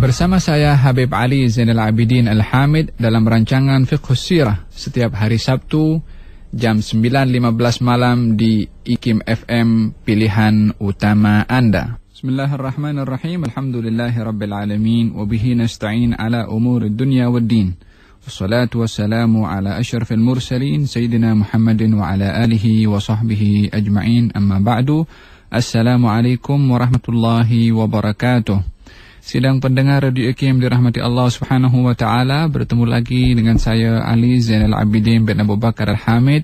Bersama saya Habib Ali Zainal Abidin Al-Hamid dalam rancangan Fiqhus Sirah setiap hari Sabtu jam 9.15 malam di IKIM FM pilihan utama Anda. Bismillahirrahmanirrahim. Alhamdulillahirabbil alamin wa bihi nasta'in ala umurid dunya waddin. Wassalatu wassalamu ala asyrafil mursalin sayyidina Muhammadin wa ala alihi wa sahbihi ajma'in. Amma ba'du. Assalamualaikum warahmatullahi wabarakatuh. Sidang pendengar Radio IKIM dirahmati Allah Subhanahu wa taala, bertemu lagi dengan saya Ali Zainal Abidin bin Abu Bakar Al-Hamid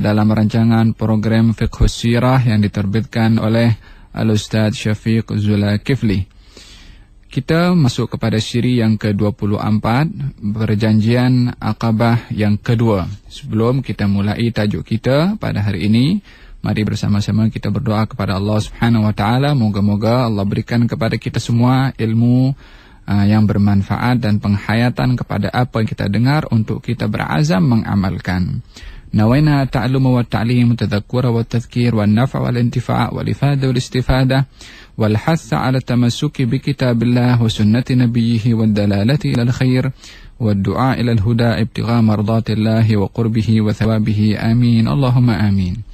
dalam rancangan program Fiqhus Sirah yang diterbitkan oleh Al-Ustadz Syafiq Zulkifli. Kita masuk kepada siri yang ke-24, perjanjian Aqabah yang kedua. Sebelum kita mulai tajuk kita pada hari ini, mari bersama-sama kita berdoa kepada Allah Subhanahu wa taala. Moga-moga Allah berikan kepada kita semua ilmu yang bermanfaat dan penghayatan kepada apa yang kita dengar untuk kita berazam mengamalkan. Nawaina ta'alluma wa ta'lim, tadhakkura wa tadhkir, wa nafa' wal intifa' wal ifada wal istifadah, wal hatha 'ala tamassuki bi kitabillah wa sunnati nabiyyih wad dalalati ila al-khair wad du'a ila al-huda ibtigha mardatillahi wa qurbihi wa thawabihi. Amin. Allahumma amin.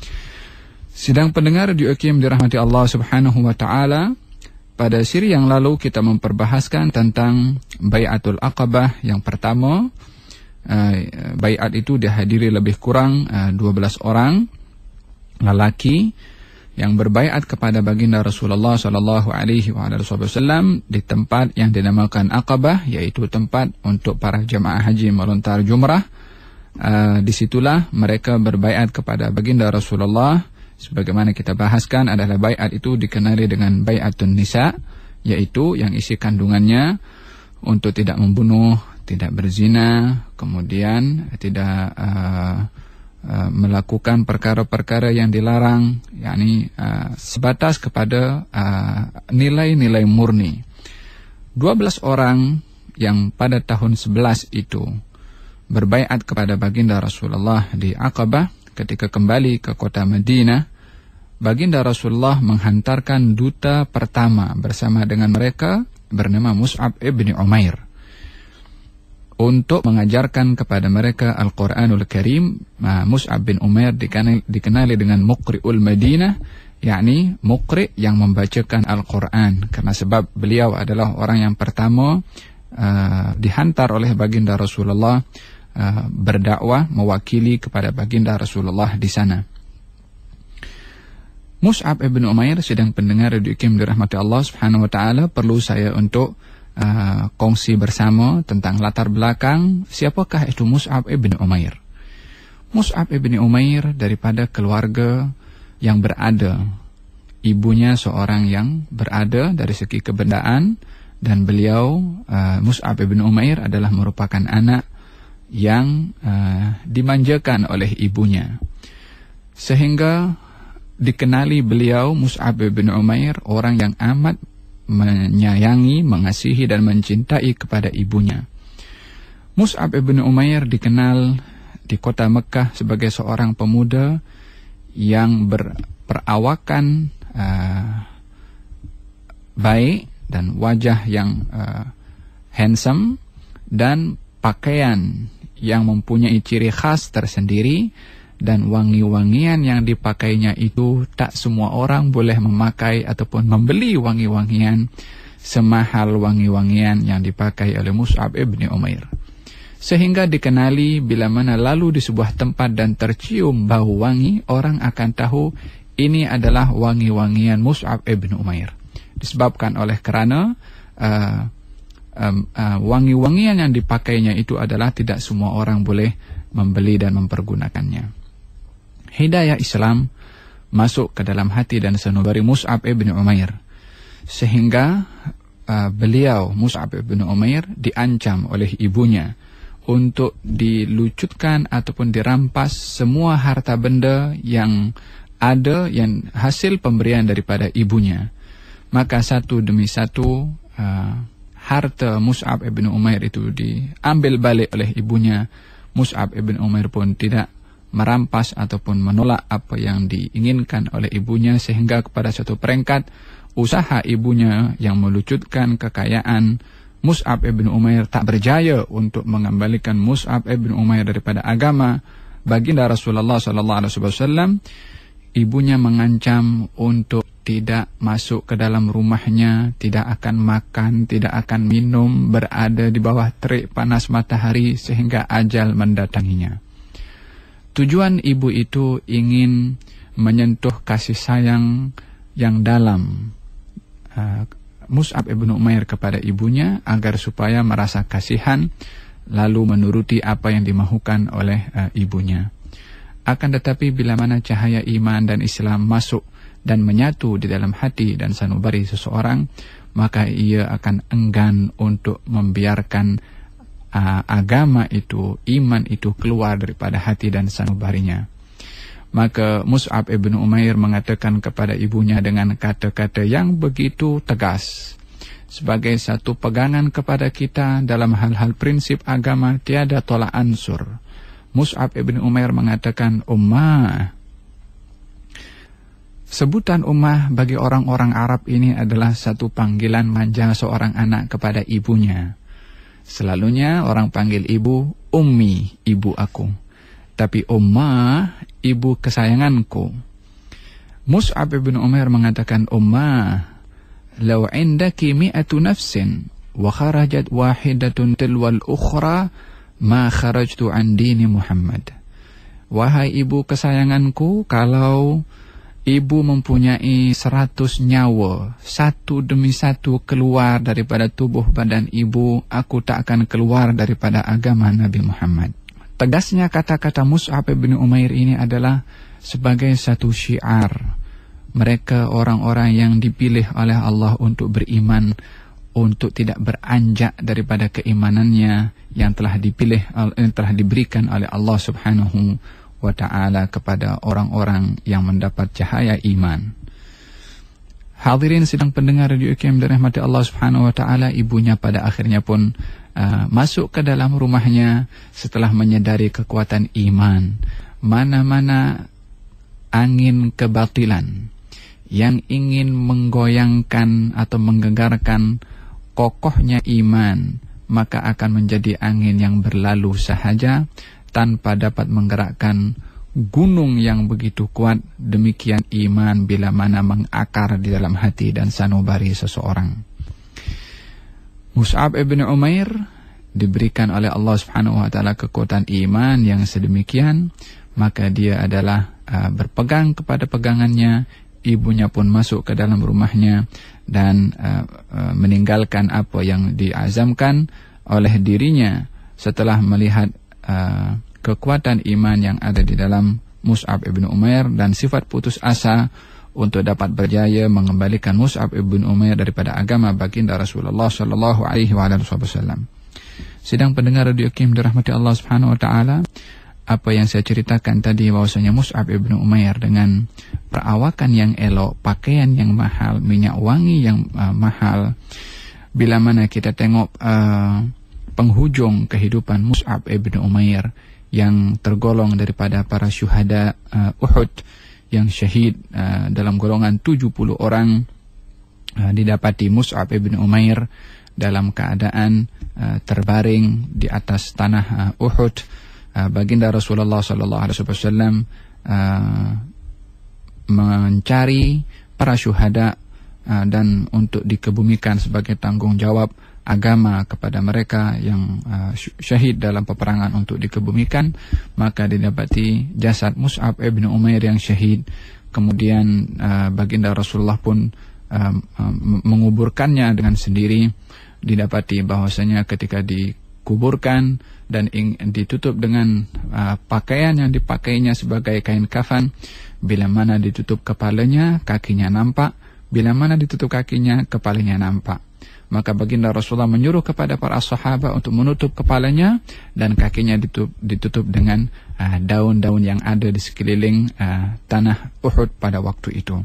Sidang pendengar Radio IKIM dirahmati Allah Subhanahu wa taala, pada siri yang lalu kita memperbahaskan tentang Bai'atul Aqabah yang pertama. Bai'at itu dihadiri lebih kurang 12 orang lelaki yang berbaiat kepada baginda Rasulullah sallallahu alaihi wasallam di tempat yang dinamakan Aqabah, yaitu tempat untuk para jemaah haji melontar jumrah. Disitulah mereka berbaiat kepada baginda Rasulullah. Sebagaimana kita bahaskan adalah baiat itu dikenali dengan bai'atun nisa, yaitu yang isi kandungannya untuk tidak membunuh, tidak berzina, kemudian tidak melakukan perkara-perkara yang dilarang, yakni sebatas kepada nilai-nilai murni. 12 orang yang pada tahun 11 itu berbaiat kepada baginda Rasulullah di Aqabah, ketika kembali ke kota Madinah, baginda Rasulullah menghantarkan duta pertama bersama dengan mereka bernama Mus'ab ibn Umair untuk mengajarkan kepada mereka Al-Quranul Karim. Mus'ab bin Umair dikenali dengan Muqri'ul Madinah, yakni Muqri' yang membacakan Al-Quran, karena sebab beliau adalah orang yang pertama dihantar oleh baginda Rasulullah berdakwah mewakili kepada baginda Rasulullah di sana. Mus'ab ibn Umair, sidang pendengar Radio IKIM dirahmati Allah Subhanahu wa taala, perlu saya untuk kongsi bersama tentang latar belakang siapakah itu Mus'ab ibn Umair. Mus'ab ibn Umair daripada keluarga yang berada, ibunya seorang yang berada dari segi kebendaan, dan beliau Mus'ab ibn Umair adalah merupakan anak yang dimanjakan oleh ibunya, sehingga dikenali beliau Mus'ab bin Umair orang yang amat menyayangi, mengasihi dan mencintai kepada ibunya. Mus'ab bin Umair dikenal di kota Mekah sebagai seorang pemuda yang berperawakan baik dan wajah yang handsome dan pakaian yang mempunyai ciri khas tersendiri, dan wangi-wangian yang dipakainya itu tak semua orang boleh memakai ataupun membeli wangi-wangian semahal wangi-wangian yang dipakai oleh Mus'ab ibn Umair. Sehingga dikenali bila mana lalu di sebuah tempat dan tercium bau wangi, orang akan tahu ini adalah wangi-wangian Mus'ab ibn Umair. Disebabkan oleh kerana wangi-wangian yang dipakainya itu adalah tidak semua orang boleh membeli dan mempergunakannya. Hidayah Islam masuk ke dalam hati dan sanubari Mus'ab ibn Umair, sehingga beliau Mus'ab ibn Umair diancam oleh ibunya untuk dilucutkan ataupun dirampas semua harta benda yang ada yang hasil pemberian daripada ibunya. Maka satu demi satu harta Mus'ab ibn Umair itu diambil balik oleh ibunya. Mus'ab ibn Umair pun tidak merampas ataupun menolak apa yang diinginkan oleh ibunya, sehingga kepada suatu peringkat usaha ibunya yang melucutkan kekayaan Mus'ab ibn Umair tak berjaya untuk mengembalikan Mus'ab ibn Umair daripada agama baginda Rasulullah SAW, ibunya mengancam untuk tidak masuk ke dalam rumahnya, tidak akan makan, tidak akan minum, berada di bawah terik panas matahari sehingga ajal mendatanginya. Tujuan ibu itu ingin menyentuh kasih sayang yang dalam Mus'ab ibn Umair kepada ibunya agar supaya merasa kasihan lalu menuruti apa yang dimahukan oleh ibunya. Akan tetapi bila mana cahaya iman dan Islam masuk dan menyatu di dalam hati dan sanubari seseorang, maka ia akan enggan untuk membiarkan agama itu, iman itu keluar daripada hati dan sanubarinya. Maka Mus'ab ibn Umair mengatakan kepada ibunya dengan kata-kata yang begitu tegas, sebagai satu pegangan kepada kita dalam hal-hal prinsip agama tiada tolak ansur. Mus'ab ibn Umair mengatakan, Ummah. Sebutan Ummah bagi orang-orang Arab ini adalah satu panggilan manja seorang anak kepada ibunya. Selalunya orang panggil ibu Ummi, ibu aku. Tapi Ummah, ibu kesayanganku. Mus'ab ibn Umair mengatakan, Ummah, law indaki mi'atu nafsin wa kharajat wahidatun tilwal ukhra ma kharajtu an dini Muhammad. Wahai ibu kesayanganku, kalau ibu mempunyai 100 nyawa, satu demi satu keluar daripada tubuh badan ibu, aku tak akan keluar daripada agama Nabi Muhammad. Tegasnya kata-kata Mus'ab bin Umair ini adalah sebagai satu syiar. Mereka orang-orang yang dipilih oleh Allah untuk beriman, untuk tidak beranjak daripada keimanannya yang telah dipilih, yang telah diberikan oleh Allah Subhanahu wa ta'ala kepada orang-orang yang mendapat cahaya iman. Hadirin sidang pendengar Radio IKIM dirahmati Allah Subhanahu wa ta'ala, ibunya pada akhirnya pun masuk ke dalam rumahnya setelah menyadari kekuatan iman. Mana-mana angin kebatilan yang ingin menggoyangkan atau menggegarkan kokohnya iman, maka akan menjadi angin yang berlalu sahaja tanpa dapat menggerakkan gunung yang begitu kuat. Demikian iman bila mana mengakar di dalam hati dan sanubari seseorang. Mus'ab ibn Umair diberikan oleh Allah Subhanahu wa ta'ala kekuatan iman yang sedemikian, maka dia adalah berpegang kepada pegangannya. Ibunya pun masuk ke dalam rumahnya dan meninggalkan apa yang diazamkan oleh dirinya setelah melihat kekuatan iman yang ada di dalam Mus'ab ibn Umair dan sifat putus asa untuk dapat berjaya mengembalikan Mus'ab ibn Umair daripada agama baginda Rasulullah sallallahu alaihi wasallam. Sidang pendengar Radio IKIM dirahmati Allah Subhanahu wa taala, apa yang saya ceritakan tadi bahwasanya Mus'ab ibn Umair dengan perawakan yang elok, pakaian yang mahal, minyak wangi yang mahal, bila mana kita tengok penghujung kehidupan Mus'ab ibn Umair yang tergolong daripada para syuhada Uhud yang syahid dalam golongan 70 orang, didapati Mus'ab ibn Umair dalam keadaan terbaring di atas tanah Uhud. Baginda Rasulullah SAW mencari para syuhada dan untuk dikebumikan sebagai tanggung jawab agama kepada mereka yang syahid dalam peperangan untuk dikebumikan. Maka didapati jasad Mus'ab ibn Umair yang syahid. Kemudian baginda Rasulullah pun menguburkannya dengan sendiri. Didapati bahwasanya ketika dikuburkan dan ditutup dengan pakaian yang dipakainya sebagai kain kafan, bila mana ditutup kepalanya, kakinya nampak. Bila mana ditutup kakinya, kepalanya nampak. Maka baginda Rasulullah menyuruh kepada para sahabat untuk menutup kepalanya dan kakinya ditutup dengan daun-daun yang ada di sekeliling tanah Uhud pada waktu itu.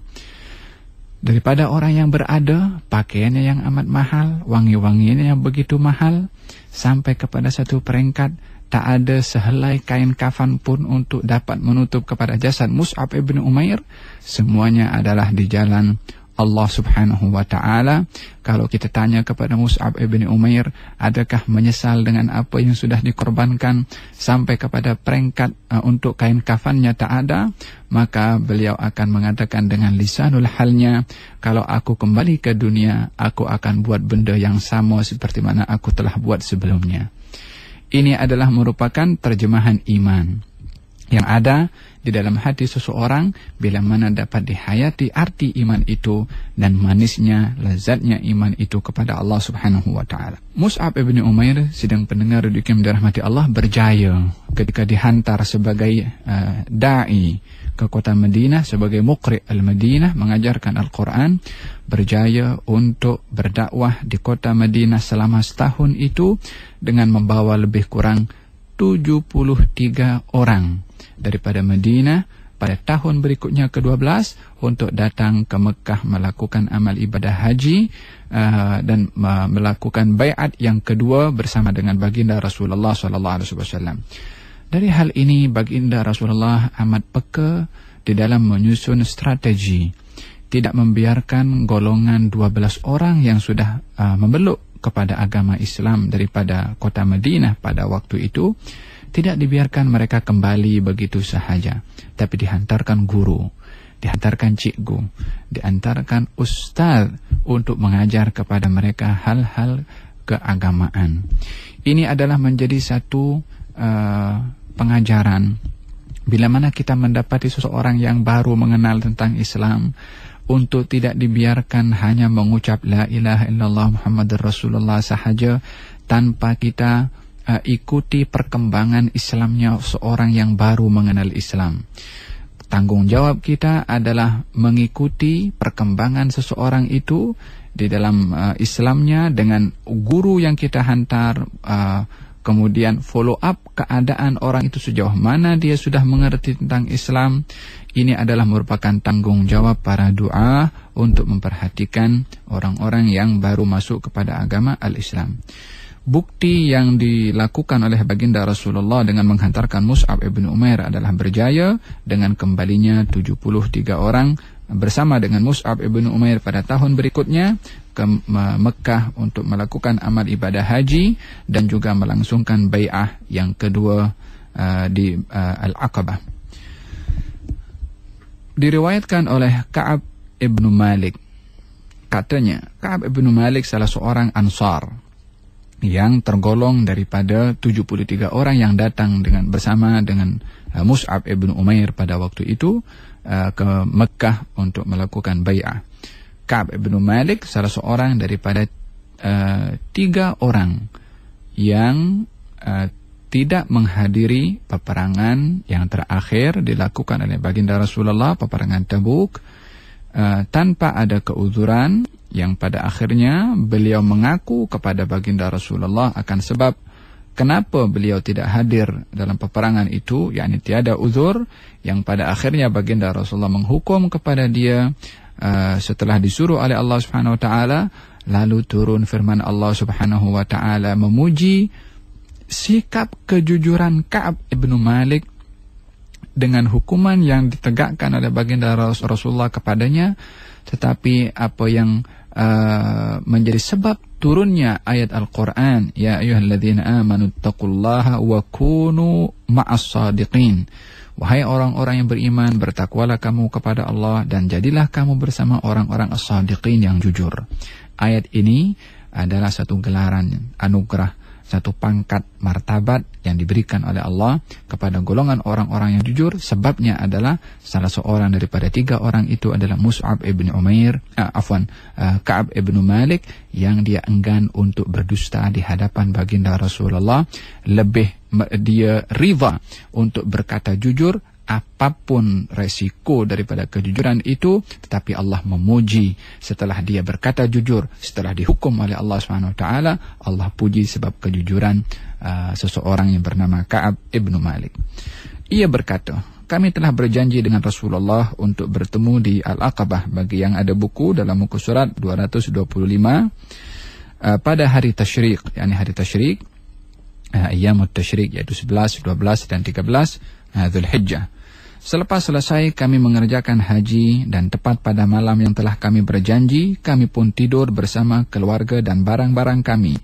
Daripada orang yang berada, pakaiannya yang amat mahal, wangi-wanginya yang begitu mahal, sampai kepada satu peringkat tak ada sehelai kain kafan pun untuk dapat menutup kepada jasad Mus'ab ibn Umair. Semuanya adalah di jalan Allah Subhanahu wa ta'ala. Kalau kita tanya kepada Mus'ab ibn Umair, adakah menyesal dengan apa yang sudah dikorbankan sampai kepada peringkat untuk kain kafannya tak ada, maka beliau akan mengatakan dengan lisanul halnya, kalau aku kembali ke dunia, aku akan buat benda yang sama seperti mana aku telah buat sebelumnya. Ini adalah merupakan terjemahan iman yang ada di dalam hati seseorang bila mana dapat dihayati arti iman itu dan manisnya, lezatnya iman itu kepada Allah Subhanahu wa ta'ala. Mus'ab ibn Umair, sidang pendengar yang dirahmati Allah, berjaya ketika dihantar sebagai da'i ke kota Madinah, sebagai muqri' al-Madinah, mengajarkan Al-Quran, berjaya untuk berdakwah di kota Madinah selama setahun itu dengan membawa lebih kurang 73 orang daripada Madinah pada tahun berikutnya ke-12 untuk datang ke Mekah melakukan amal ibadah haji dan melakukan baiat yang kedua bersama dengan baginda Rasulullah SAW. Dari hal ini baginda Rasulullah amat peka di dalam menyusun strategi, tidak membiarkan golongan 12 orang yang sudah membeluk kepada agama Islam daripada kota Madinah pada waktu itu, tidak dibiarkan mereka kembali begitu sahaja, tapi dihantarkan guru, dihantarkan cikgu, dihantarkan ustaz untuk mengajar kepada mereka hal-hal keagamaan. Ini adalah menjadi satu pengajaran bila mana kita mendapati seseorang yang baru mengenal tentang Islam, untuk tidak dibiarkan hanya mengucap la ilaha illallah Muhammadur Rasulullah sahaja tanpa kita ikuti perkembangan Islamnya seorang yang baru mengenal Islam. Tanggung jawab kita adalah mengikuti perkembangan seseorang itu di dalam Islamnya dengan guru yang kita hantar, kemudian follow up keadaan orang itu sejauh mana dia sudah mengerti tentang Islam. Ini adalah merupakan tanggung jawab para du'a untuk memperhatikan orang-orang yang baru masuk kepada agama al-Islam. Bukti yang dilakukan oleh baginda Rasulullah dengan menghantarkan Mus'ab ibn Umair adalah berjaya dengan kembalinya 73 orang bersama dengan Mus'ab ibn Umair pada tahun berikutnya ke Mekah untuk melakukan amal ibadah haji dan juga melangsungkan bai'ah yang kedua di Al-Aqabah. Diriwayatkan oleh Ka'ab ibn Malik, katanya Ka'ab ibn Malik salah seorang Ansar yang tergolong daripada 73 orang yang datang bersama dengan Mus'ab ibn Umair pada waktu itu ke Mekah untuk melakukan bai'ah. Ka'ab ibn Malik salah seorang daripada 3 orang yang tidak menghadiri peperangan yang terakhir dilakukan oleh baginda Rasulullah, peperangan Tabuk, tanpa ada keuzuran, yang pada akhirnya beliau mengaku kepada baginda Rasulullah akan sebab kenapa beliau tidak hadir dalam peperangan itu, yakni tiada uzur, yang pada akhirnya baginda Rasulullah menghukum kepada dia setelah disuruh oleh Allah Subhanahu wa taala, lalu turun firman Allah Subhanahu wa taala memuji sikap kejujuran Ka'ab ibn Malik dengan hukuman yang ditegakkan oleh baginda Rasulullah kepadanya, tetapi apa yang menjadi sebab turunnya ayat Al-Quran, ya ayyuhalladzina amanu taqullaha wa kunu ma'as sadiqin, wahai orang-orang yang beriman, bertakwalah kamu kepada Allah dan jadilah kamu bersama orang-orang as-sadiqin yang jujur. Ayat ini adalah satu gelaran anugerah, satu pangkat martabat yang diberikan oleh Allah kepada golongan orang-orang yang jujur. Sebabnya adalah salah seorang daripada 3 orang itu adalah Mus'ab ibn Umair, Ka'ab ibn Malik, yang dia enggan untuk berdusta di hadapan baginda Rasulullah. Lebih dia riva untuk berkata jujur apapun resiko daripada kejujuran itu, tetapi Allah memuji setelah dia berkata jujur, setelah dihukum oleh Allah Subhanahu wa taala, Allah puji sebab kejujuran seseorang yang bernama Ka'ab ibn Malik. Ia berkata, kami telah berjanji dengan Rasulullah untuk bertemu di Al-Aqabah. Bagi yang ada buku, dalam muka surat 225, pada hari Tasyrik, yakni hari Tasyrik, Ayyamut Tasyrik, yaitu 11, 12 dan 13 Dzulhijjah. Selepas selesai kami mengerjakan haji dan tepat pada malam yang telah kami berjanji, kami pun tidur bersama keluarga dan barang-barang kami.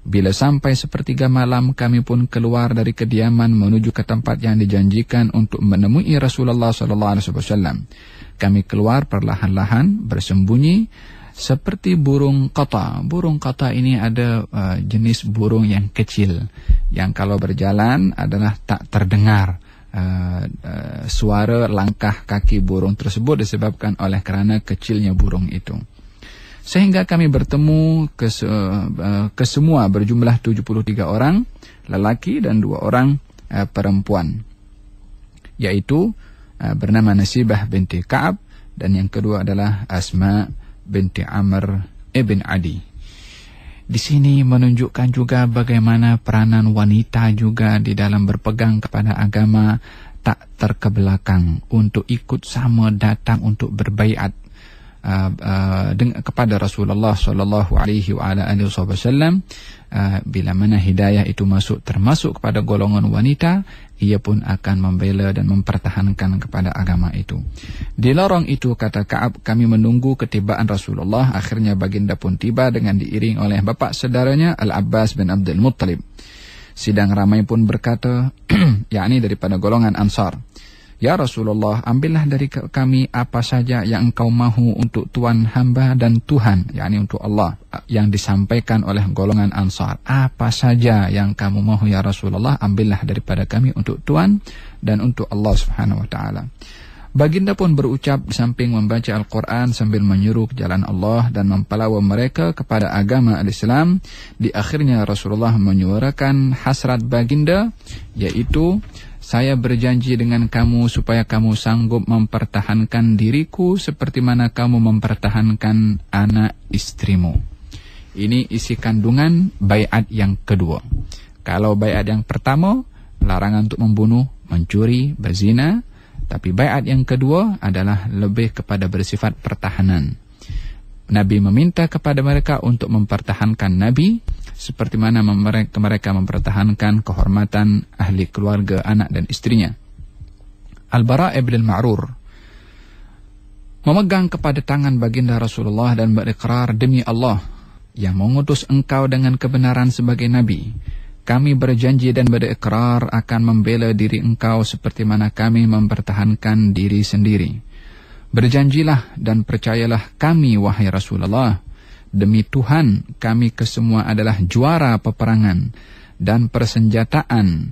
Bila sampai 1/3 malam, kami pun keluar dari kediaman menuju ke tempat yang dijanjikan untuk menemui Rasulullah SAW. Kami keluar perlahan-lahan bersembunyi seperti burung qata. Burung qata ini ada jenis burung yang kecil, yang kalau berjalan adalah tak terdengar suara langkah kaki burung tersebut disebabkan oleh kerana kecilnya burung itu. Sehingga kami bertemu ke semua berjumlah 73 orang lelaki dan 2 orang perempuan, yaitu bernama Nasibah binti Ka'ab dan yang kedua adalah Asma binti Amr ibn Adi. Di sini menunjukkan juga bagaimana peranan wanita juga di dalam berpegang kepada agama, tak terkebelakang untuk ikut sama datang untuk berbaiat kepada Rasulullah sallallahu alaihi wasallam. Bila mana hidayah itu termasuk kepada golongan wanita, ia pun akan membela dan mempertahankan kepada agama itu. Di lorong itu, kata Ka'ab, kami menunggu ketibaan Rasulullah. Akhirnya baginda pun tiba dengan diiring oleh bapa saudaranya Al-Abbas bin Abdul Muttalib. Sidang ramai pun berkata, yakni daripada golongan Ansar, "Ya Rasulullah, ambillah dari kami apa saja yang engkau mahu untuk Tuan hamba dan Tuhan," yakni untuk Allah, yang disampaikan oleh golongan Ansar. Apa saja yang kamu mahu ya Rasulullah, ambillah daripada kami untuk Tuan dan untuk Allah Subhanahu wa taala. Baginda pun berucap di samping membaca Al-Quran sambil menyuruh ke jalan Allah dan mempelawa mereka kepada agama Al-Islam. Di akhirnya Rasulullah menyuarakan hasrat baginda, yaitu, "Saya berjanji dengan kamu supaya kamu sanggup mempertahankan diriku seperti mana kamu mempertahankan anak istrimu." Ini isi kandungan baiat yang kedua. Kalau baiat yang pertama, larangan untuk membunuh, mencuri, berzina. Tapi baiat yang kedua adalah lebih kepada bersifat pertahanan. Nabi meminta kepada mereka untuk mempertahankan Nabi, seperti mana mereka mempertahankan kehormatan ahli keluarga, anak dan istrinya. Al-Bara' ibn al-Ma'rur memegang kepada tangan baginda Rasulullah dan berikrar, "Demi Allah yang mengutus engkau dengan kebenaran sebagai Nabi, kami berjanji dan berikrar akan membela diri engkau seperti mana kami mempertahankan diri sendiri. Berjanjilah dan percayalah kami, wahai Rasulullah, demi Tuhan kami kesemua adalah juara peperangan dan persenjataan.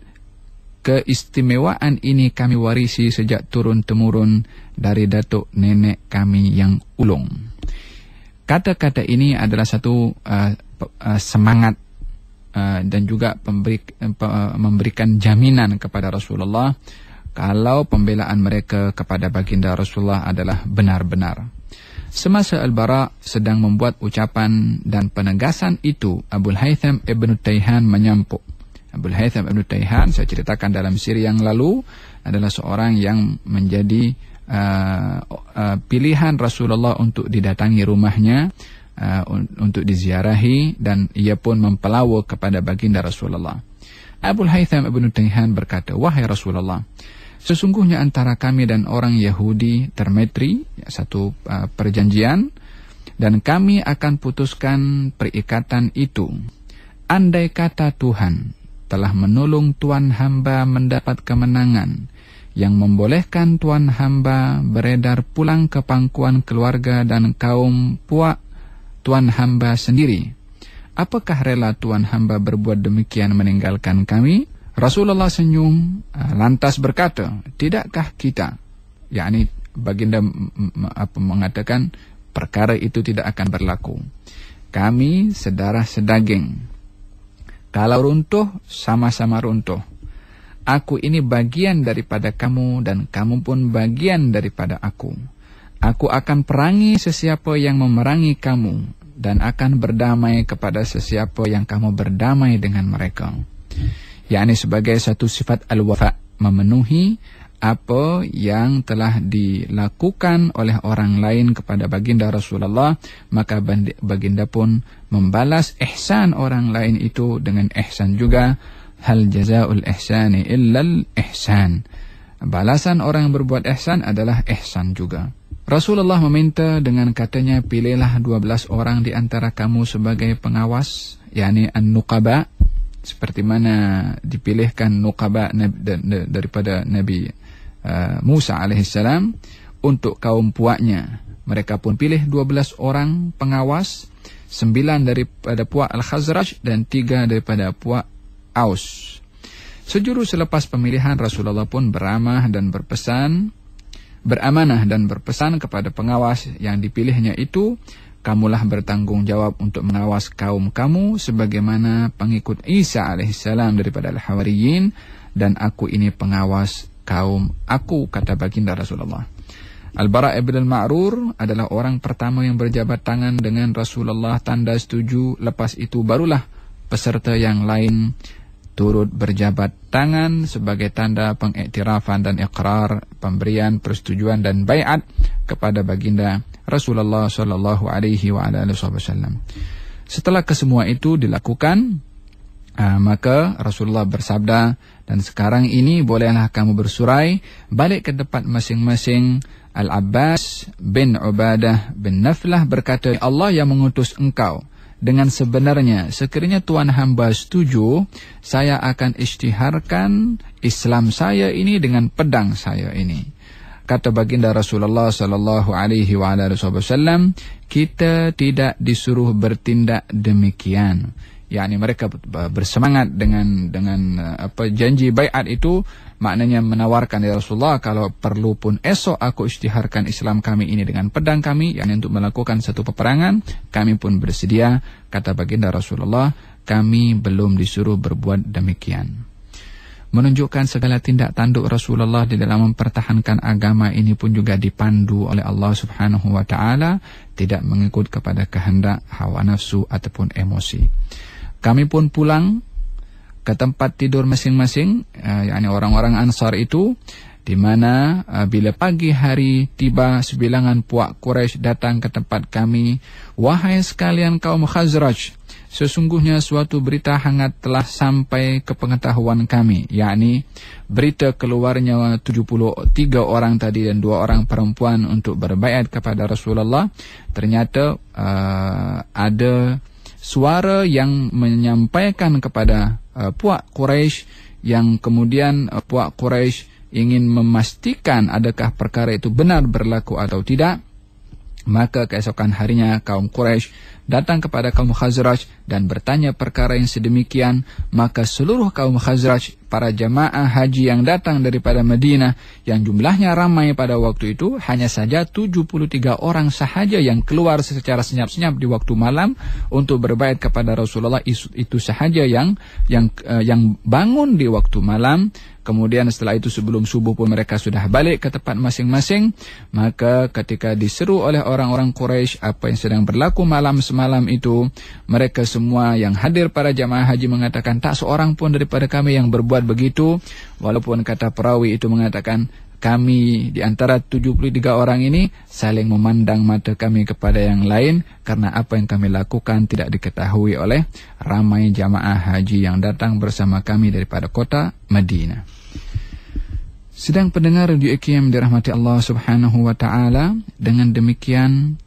Keistimewaan ini kami warisi sejak turun-temurun dari datuk nenek kami yang ulung." Kata-kata ini adalah satu semangat dan juga memberikan jaminan kepada Rasulullah kalau pembelaan mereka kepada baginda Rasulullah adalah benar-benar. Semasa Al-Bara' sedang membuat ucapan dan penegasan itu, Abul Haytham Ibn Tayhan menyampuk. Abul Haytham Ibn Tayhan, saya ceritakan dalam siri yang lalu, adalah seorang yang menjadi pilihan Rasulullah untuk didatangi rumahnya, untuk diziarahi, dan ia pun mempelawa kepada baginda Rasulullah. Abul Haytham Ibn Tayhan berkata, "Wahai Rasulullah, sesungguhnya antara kami dan orang Yahudi termetri, satu perjanjian, dan kami akan putuskan perikatan itu. Andai kata Tuhan telah menolong tuan hamba mendapat kemenangan yang membolehkan tuan hamba beredar pulang ke pangkuan keluarga dan kaum puak tuan hamba sendiri, apakah rela tuan hamba berbuat demikian meninggalkan kami?" Rasulullah senyum, lantas berkata, "Tidakkah kita," yakni baginda mengatakan, "perkara itu tidak akan berlaku. Kami sedarah sedaging. Kalau runtuh, sama-sama runtuh. Aku ini bagian daripada kamu dan kamu pun bagian daripada aku. Aku akan perangi sesiapa yang memerangi kamu dan akan berdamai kepada sesiapa yang kamu berdamai dengan mereka." Yakni sebagai satu sifat al-wafa, memenuhi apa yang telah dilakukan oleh orang lain kepada baginda Rasulullah, maka baginda pun membalas ihsan orang lain itu dengan ihsan juga. Hal jazaa'ul ihsani illal ihsan. Balasan orang yang berbuat ihsan adalah ihsan juga. Rasulullah meminta dengan katanya, pilihlah 12 orang di antara kamu sebagai pengawas, yakni an-nuqaba, seperti mana dipilihkan nuqaba daripada Nabi Musa alaihissalam untuk kaum puaknya. Mereka pun pilih 12 orang pengawas, 9 daripada puak Al-Khazraj dan 3 daripada puak Aus. Sejurus selepas pemilihan, Rasulullah pun beramanah dan berpesan kepada pengawas yang dipilihnya itu, kamulah bertanggung jawab untuk mengawas kaum kamu sebagaimana pengikut Isa alaihissalam daripada Al-Hawariyin, dan aku ini pengawas kaum aku, kata baginda Rasulullah. Al-Bara' ibn al-Ma'rur adalah orang pertama yang berjabat tangan dengan Rasulullah tanda setuju. Lepas itu barulah peserta yang lain turut berjabat tangan sebagai tanda pengiktirafan dan iqrar, pemberian persetujuan dan baiat kepada baginda Rasulullah sallallahu alaihi wasallam. Setelah kesemua itu dilakukan, maka Rasulullah bersabda, dan sekarang ini bolehlah kamu bersurai balik ke tempat masing-masing. Al-Abbas bin Ubadah bin Naflah berkata, Allah yang mengutus engkau dengan sebenarnya, sekiranya Tuan hamba setuju, saya akan isytiharkan Islam saya ini dengan pedang saya ini. Kata baginda Rasulullah sallallahu alaihi wasallam, kita tidak disuruh bertindak demikian. yakni mereka bersemangat dengan janji baiat itu, maknanya menawarkan ya Rasulullah, kalau perlu pun esok aku isytiharkan Islam kami ini dengan pedang kami, yakni untuk melakukan satu peperangan, kami pun bersedia. Kata baginda Rasulullah, kami belum disuruh berbuat demikian. Menunjukkan segala tindak tanduk Rasulullah di dalam mempertahankan agama ini pun juga dipandu oleh Allah Subhanahu wa taala, tidak mengikut kepada kehendak hawa nafsu ataupun emosi. Kami pun pulang ke tempat tidur masing-masing, yakni orang-orang Ansar itu, di mana bila pagi hari tiba, sebilangan puak Quraisy datang ke tempat kami. Wahai sekalian kaum Khazraj, sesungguhnya suatu berita hangat telah sampai ke pengetahuan kami, yakni berita keluarnya 73 orang tadi dan 2 orang perempuan untuk berbaiat kepada Rasulullah. Ternyata ada suara yang menyampaikan kepada puak Quraisy, yang kemudian puak Quraisy ingin memastikan adakah perkara itu benar berlaku atau tidak. Maka keesokan harinya kaum Quraisy datang kepada kaum Khazraj dan bertanya perkara yang sedemikian. Maka seluruh kaum Khazraj, para jamaah haji yang datang daripada Madinah, yang jumlahnya ramai pada waktu itu, hanya saja 73 orang sahaja yang keluar secara senyap-senyap di waktu malam untuk berbaiat kepada Rasulullah. Itu sahaja yang bangun di waktu malam. Kemudian setelah itu sebelum subuh pun mereka sudah balik ke tempat masing-masing. Maka ketika diseru oleh orang-orang Quraisy apa yang sedang berlaku malam semalam itu, mereka semua yang hadir para jamaah haji mengatakan, tak seorang pun daripada kami yang berbuat begitu. Walaupun kata perawi itu mengatakan, kami di antara 73 orang ini saling memandang mata kami kepada yang lain, karena apa yang kami lakukan tidak diketahui oleh ramai jamaah haji yang datang bersama kami daripada kota Madinah. Sedang pendengar Radio IKIM dirahmati Allah Subhanahu wa taala, dengan demikian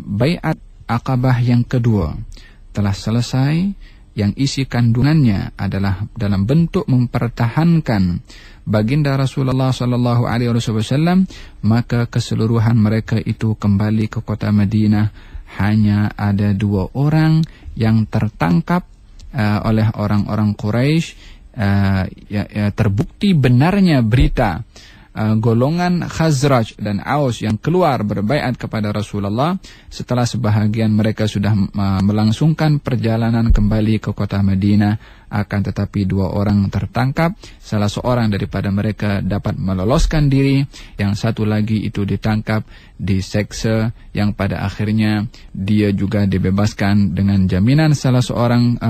baiat Aqabah yang kedua telah selesai, yang isi kandungannya adalah dalam bentuk mempertahankan baginda Rasulullah sallallahu alaihi wasallam. Maka keseluruhan mereka itu kembali ke kota Madinah. Hanya ada 2 orang yang tertangkap oleh orang-orang Quraisy. Terbukti benarnya berita golongan Khazraj dan Aus yang keluar berbaiat kepada Rasulullah setelah sebahagian mereka sudah melangsungkan perjalanan kembali ke kota Madinah. Akan tetapi 2 orang tertangkap. Salah seorang daripada mereka dapat meloloskan diri, yang satu lagi itu ditangkap, diseksa, yang pada akhirnya dia juga dibebaskan dengan jaminan salah seorang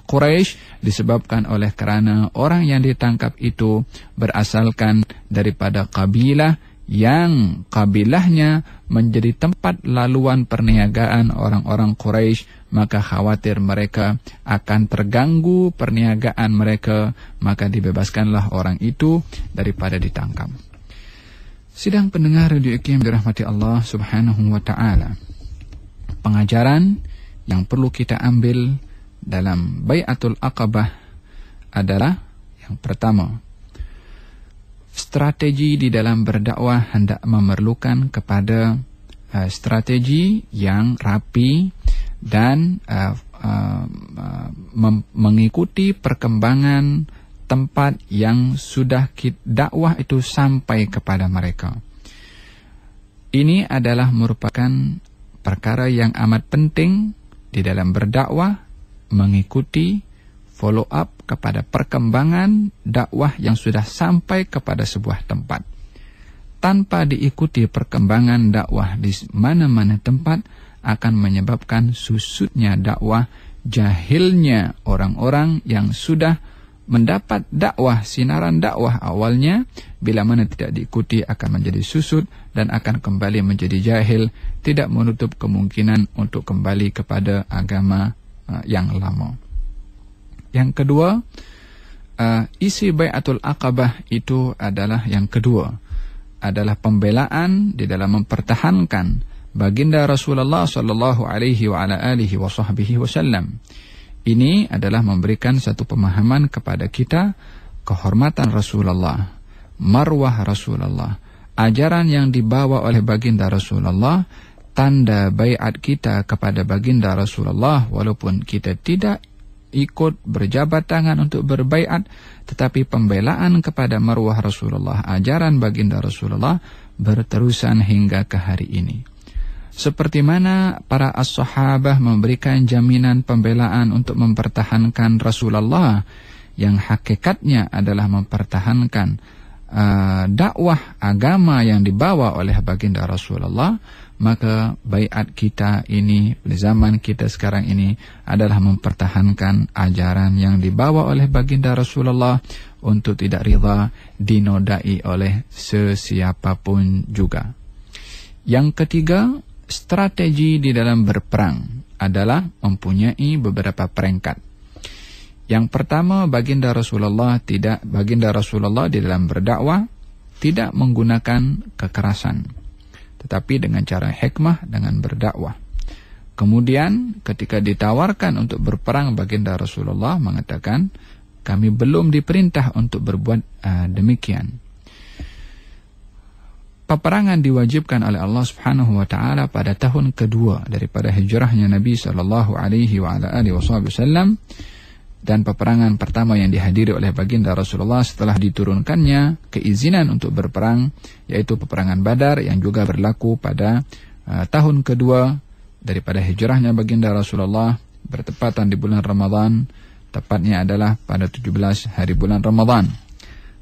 Quraisy, disebabkan oleh kerana orang yang ditangkap itu berasalkan daripada kabilah yang kabilahnya menjadi tempat laluan perniagaan orang-orang Quraisy, maka khawatir mereka akan terganggu perniagaan mereka, maka dibebaskanlah orang itu daripada ditangkap. Sidang pendengar Radio IKIM dirahmati Allah Subhanahu wa taala. Pengajaran yang perlu kita ambil dalam Bai'atul Aqabah adalah yang pertama, strategi di dalam berdakwah hendak memerlukan kepada strategi yang rapi dan mengikuti perkembangan tempat yang sudah dakwah itu sampai kepada mereka. Ini adalah merupakan perkara yang amat penting di dalam berdakwah, mengikuti follow up kepada perkembangan dakwah yang sudah sampai kepada sebuah tempat. Tanpa diikuti perkembangan dakwah di mana-mana tempat akan menyebabkan susutnya dakwah, jahilnya orang-orang yang sudah mendapat dakwah, sinaran dakwah awalnya, bila mana tidak diikuti akan menjadi susut dan akan kembali menjadi jahil, tidak menutup kemungkinan untuk kembali kepada agama yang lama. Yang kedua, isi Bai'atul Aqabah itu adalah yang kedua, adalah pembelaan di dalam mempertahankan baginda Rasulullah sallallahu alaihi wa ala alihi wa sahbihi wasallam. Ini adalah memberikan satu pemahaman kepada kita kehormatan Rasulullah, marwah Rasulullah, ajaran yang dibawa oleh baginda Rasulullah, tanda baiat kita kepada baginda Rasulullah walaupun kita tidak ikut berjabat tangan untuk berbaiat, tetapi pembelaan kepada marwah Rasulullah, ajaran baginda Rasulullah berterusan hingga ke hari ini. Seperti mana para as-sahabah memberikan jaminan pembelaan untuk mempertahankan Rasulullah, yang hakikatnya adalah mempertahankan dakwah agama yang dibawa oleh baginda Rasulullah, maka baiat kita ini di zaman kita sekarang ini adalah mempertahankan ajaran yang dibawa oleh baginda Rasulullah untuk tidak rida dinodai oleh sesiapapun juga. Yang ketiga, strategi di dalam berperang adalah mempunyai beberapa peringkat. Yang pertama, baginda Rasulullah di dalam berdakwah tidak menggunakan kekerasan, tetapi dengan cara hikmah dengan berdakwah. Kemudian ketika ditawarkan untuk berperang, baginda Rasulullah mengatakan, kami belum diperintah untuk berbuat demikian. Peperangan diwajibkan oleh Allah Subhanahu wa taala pada tahun kedua daripada hijrahnya Nabi sallallahu alaihi wa ala alihi wasallam, dan peperangan pertama yang dihadiri oleh baginda Rasulullah setelah diturunkannya keizinan untuk berperang, yaitu peperangan Badar yang juga berlaku pada tahun kedua daripada hijrahnya baginda Rasulullah, bertepatan di bulan Ramadan, tepatnya adalah pada 17 hari bulan Ramadan.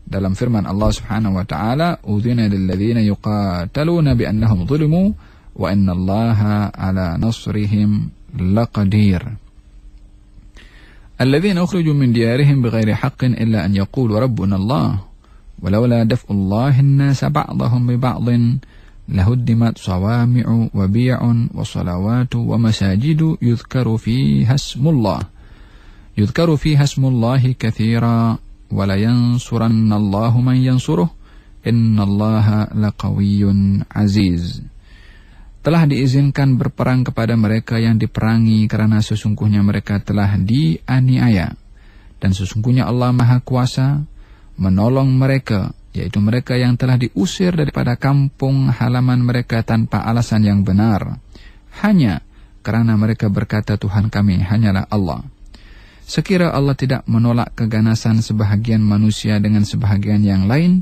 Dalam firman Allah Subhanahu wa taala, "Udzina lil ladzina yuqataluna bi annahum zulimu wa innallaha ala nasrihim laqadir." Alladzina ukhriju min diyarihim bighairi haqqin illa an yaqulu rabbuna Allah walaula daf'ullahi an-nasa ba'dahum bi ba'din lahuddimat sawami'u wa bi'un wa salawatu wa masajidu yudhkaru fiha ismullahi katsira wala yansurannallahu man yansuruh innallaha laqawiyyun aziz. Telah diizinkan berperang kepada mereka yang diperangi karena sesungguhnya mereka telah dianiaya, dan sesungguhnya Allah Maha Kuasa menolong mereka, yaitu mereka yang telah diusir daripada kampung halaman mereka tanpa alasan yang benar, hanya karena mereka berkata Tuhan kami hanyalah Allah. Sekira Allah tidak menolak keganasan sebahagian manusia dengan sebahagian yang lain,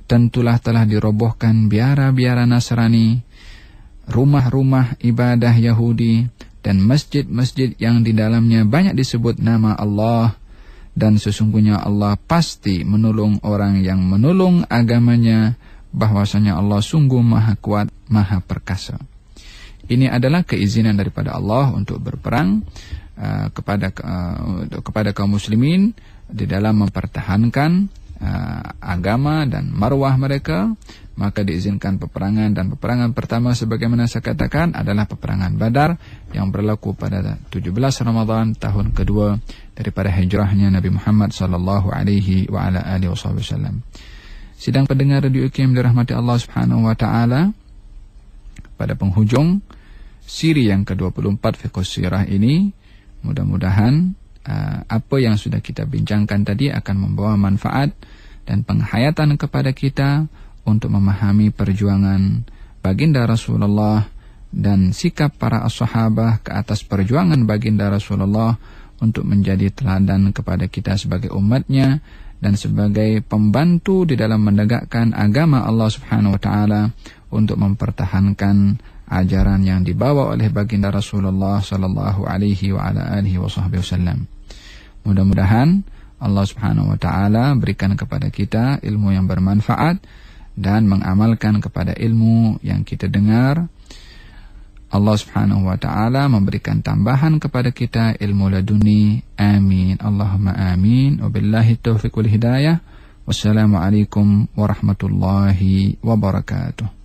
tentulah telah dirobohkan biara-biara Nasrani, rumah-rumah ibadah Yahudi, dan masjid-masjid yang di dalamnya banyak disebut nama Allah, dan sesungguhnya Allah pasti menolong orang yang menolong agamanya, bahwasanya Allah sungguh Maha Kuat, Maha Perkasa. Ini adalah keizinan daripada Allah untuk berperang kepada kaum muslimin di dalam mempertahankan agama dan marwah mereka, maka diizinkan peperangan. Dan peperangan pertama sebagaimana saya katakan adalah peperangan Badar yang berlaku pada 17 Ramadan tahun kedua daripada hijrahnya Nabi Muhammad sallallahu alaihi wa ala alihi wasallam. Sidang pendengar Radio IKIM dirahmati Allah Subhanahu wa taala, pada penghujung siri yang ke-24 Fiqh Sirah ini, mudah-mudahan apa yang sudah kita bincangkan tadi akan membawa manfaat dan penghayatan kepada kita untuk memahami perjuangan baginda Rasulullah dan sikap para sahabat ke atas perjuangan baginda Rasulullah untuk menjadi teladan kepada kita sebagai umatnya dan sebagai pembantu di dalam menegakkan agama Allah Subhanahu wa taala untuk mempertahankan ajaran yang dibawa oleh baginda Rasulullah sallallahu alaihi wa ala alihi wasallam. Mudah-mudahan Allah Subhanahu wa taala berikan kepada kita ilmu yang bermanfaat dan mengamalkan kepada ilmu yang kita dengar. Allah Subhanahu wa taala memberikan tambahan kepada kita ilmu laduni. Amin. Allahumma amin. Wabillahi taufiq wal hidayah. Wassalamualaikum warahmatullahi wabarakatuh.